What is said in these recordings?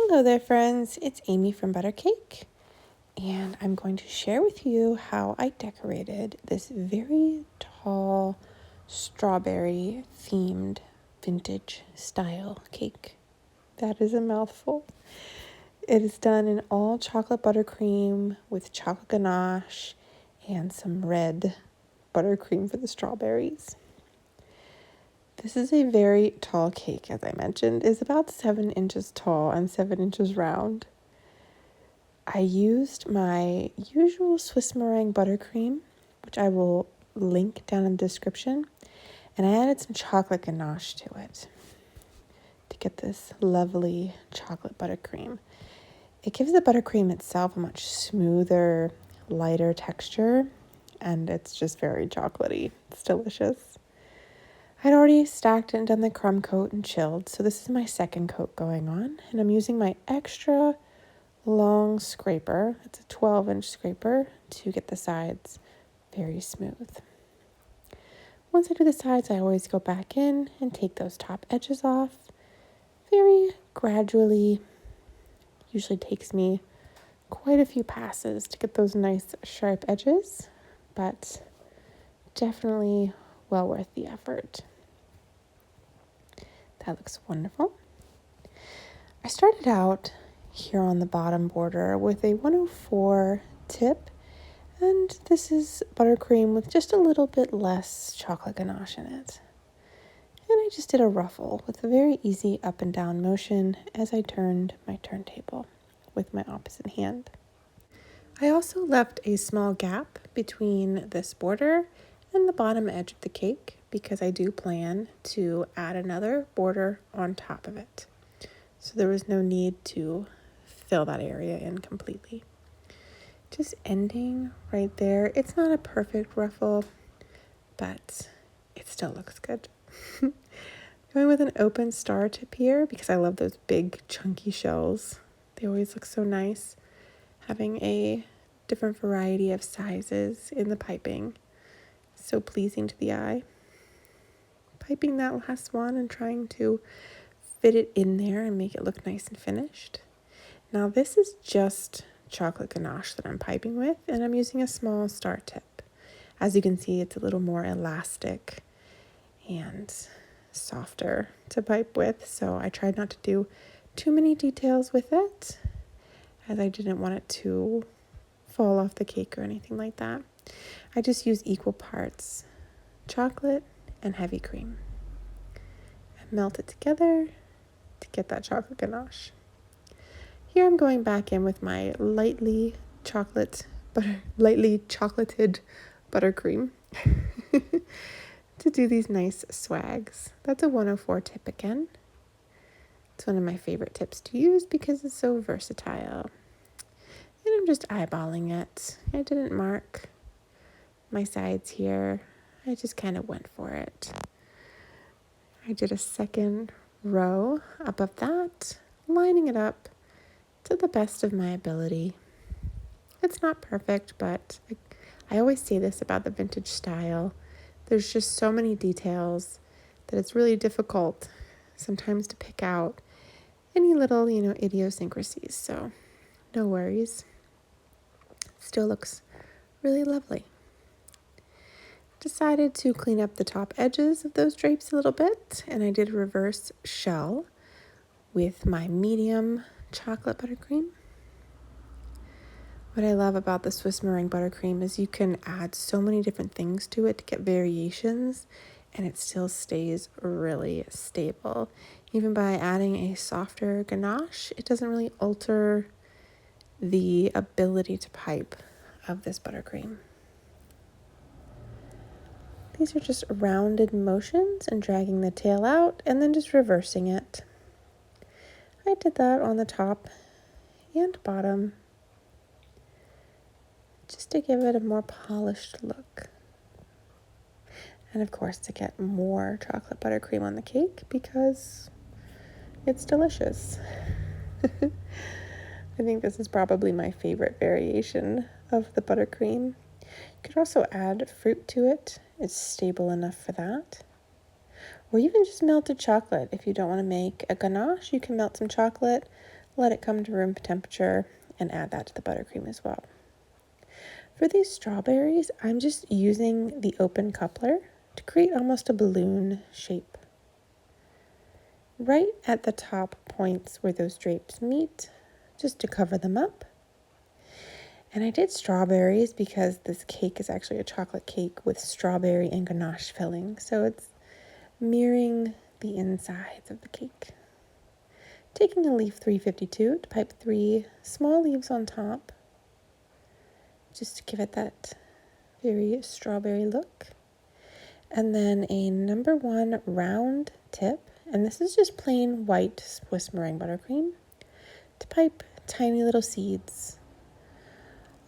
Hello there, friends. It's Amy from Buttercake, and I'm going to share with you how I decorated this very tall strawberry themed vintage style cake. That is a mouthful. It is done in all chocolate buttercream with chocolate ganache and some red buttercream for the strawberries. This is a very tall cake, as I mentioned. It's about 7 inches tall and 7 inches round. I used my usual Swiss meringue buttercream, which I will link down in the description, and I added some chocolate ganache to it to get this lovely chocolate buttercream. It gives the buttercream itself a much smoother, lighter texture, and it's just very chocolatey. It's delicious. I'd already stacked it and done the crumb coat and chilled, so this is my second coat going on, and I'm using my extra long scraper. It's a 12-inch scraper to get the sides very smooth. Once I do the sides, I always go back in and take those top edges off very gradually. Usually takes me quite a few passes to get those nice sharp edges, but definitely well worth the effort. That looks wonderful. I started out here on the bottom border with a 104 tip, and this is buttercream with just a little bit less chocolate ganache in it. And I just did a ruffle with a very easy up and down motion as I turned my turntable with my opposite hand. I also left a small gap between this border and the bottom edge of the cake because I do plan to add another border on top of it. So there was no need to fill that area in completely. Just ending right there. It's not a perfect ruffle, but it still looks good. Going with an open star tip here because I love those big chunky shells. They always look so nice. Having a different variety of sizes in the piping. So pleasing to the eye. Piping that last one and trying to fit it in there and make it look nice and finished. Now this is just chocolate ganache that I'm piping with, and I'm using a small star tip. As you can see, it's a little more elastic and softer to pipe with, so I tried not to do too many details with it, as I didn't want it to fall off the cake or anything like that. I just use equal parts chocolate and heavy cream and melt it together to get that chocolate ganache. Here I'm going back in with my lightly chocolated buttercream to do these nice swags. That's a 104 tip again. It's one of my favorite tips to use because it's so versatile. And I'm just eyeballing it. I didn't mark my sides here. I just kind of went for it. I did a second row above that, lining it up to the best of my ability. It's not perfect, but I always say this about the vintage style. There's just so many details that it's really difficult sometimes to pick out any little, idiosyncrasies. So no worries. Still looks really lovely. Decided to clean up the top edges of those drapes a little bit, and I did a reverse shell with my medium chocolate buttercream. What I love about the Swiss meringue buttercream is you can add so many different things to it to get variations, and it still stays really stable. Even by adding a softer ganache, it doesn't really alter the ability to pipe of this buttercream. These are just rounded motions and dragging the tail out and then just reversing it. I did that on the top and bottom just to give it a more polished look. And of course to get more chocolate buttercream on the cake because it's delicious. I think this is probably my favorite variation of the buttercream. You could also add fruit to it. It's stable enough for that. Or even just melted chocolate. If you don't want to make a ganache, you can melt some chocolate, let it come to room temperature, and add that to the buttercream as well. For these strawberries, I'm just using the open coupler to create almost a balloon shape. Right at the top points where those drapes meet, just to cover them up. And I did strawberries because this cake is actually a chocolate cake with strawberry and ganache filling, so it's mirroring the insides of the cake. Taking a leaf 352 to pipe 3 small leaves on top, just to give it that very strawberry look. And then a number 1 round tip, and this is just plain white Swiss meringue buttercream, to pipe tiny little seeds.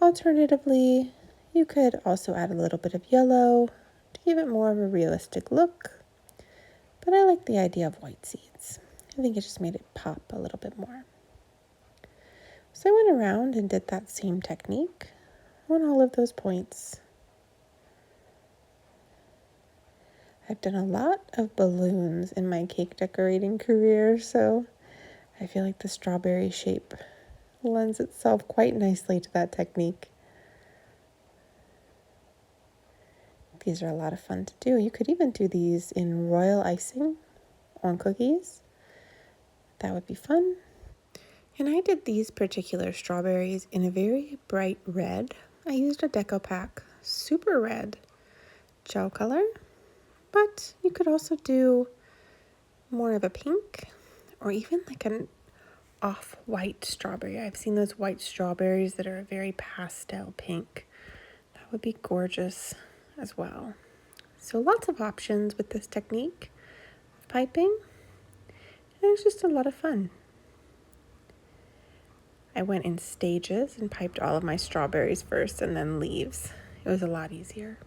Alternatively, you could also add a little bit of yellow to give it more of a realistic look, but I like the idea of white seeds. I think it just made it pop a little bit more. So I went around and did that same technique on all of those points. I've done a lot of balloons in my cake decorating career, so I feel like the strawberry shape lends itself quite nicely to that technique. These are a lot of fun to do. You could even do these in royal icing on cookies. That would be fun. And I did these particular strawberries in a very bright red. I used a DecoPac super red gel color, but you could also do more of a pink or even like an off-white strawberry. I've seen those white strawberries that are a very pastel pink. That would be gorgeous as well. So lots of options with this technique of piping, and it's just a lot of fun. I went in stages and piped all of my strawberries first and then leaves. It was a lot easier.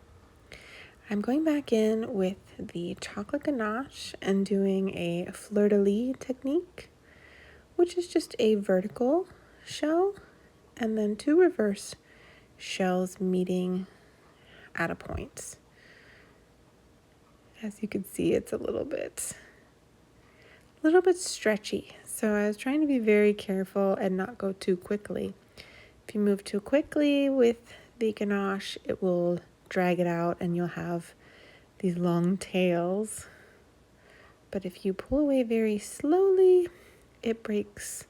I'm going back in with the chocolate ganache and doing a fleur-de-lis technique, which is just a vertical shell and then 2 reverse shells meeting at a point. As you can see, it's a little bit stretchy, so I was trying to be very careful and not go too quickly. If you move too quickly with the ganache, it will drag it out and you'll have these long tails. But if you pull away very slowly, it breaks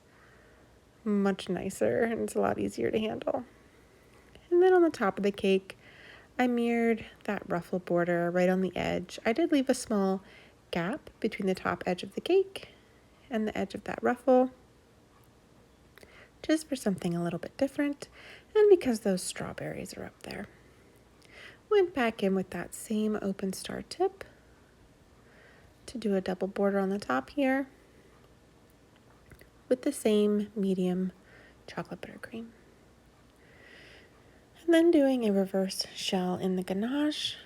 much nicer and it's a lot easier to handle. And then on the top of the cake, I mirrored that ruffle border right on the edge. I did leave a small gap between the top edge of the cake and the edge of that ruffle, just for something a little bit different, and because those strawberries are up there. Went back in with that same open star tip to do a double border on the top here with the same medium chocolate buttercream. And then doing a reverse shell in the ganache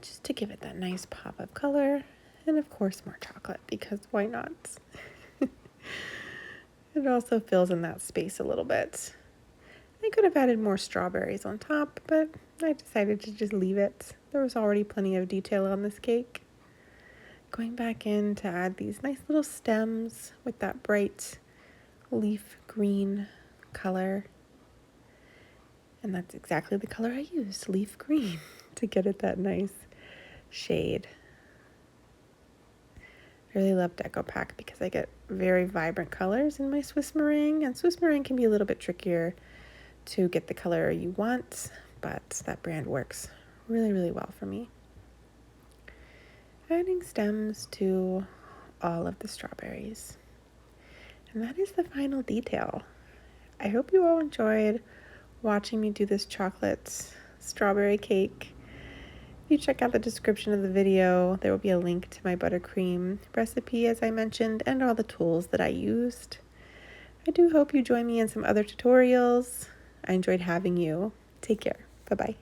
just to give it that nice pop of color, and of course more chocolate because why not? It also fills in that space a little bit. I could have added more strawberries on top, but I decided to just leave it. There was already plenty of detail on this cake. Going back in to add these nice little stems with that bright leaf green color. And that's exactly the color I used, leaf green, to get it that nice shade. I really love DecoPac because I get very vibrant colors in my Swiss meringue, and Swiss meringue can be a little bit trickier to get the color you want, but that brand works really, really well for me. Adding stems to all of the strawberries. And that is the final detail. I hope you all enjoyed watching me do this chocolate strawberry cake. If you check out the description of the video, there will be a link to my buttercream recipe, as I mentioned, and all the tools that I used. I do hope you join me in some other tutorials. I enjoyed having you. Take care. Bye-bye.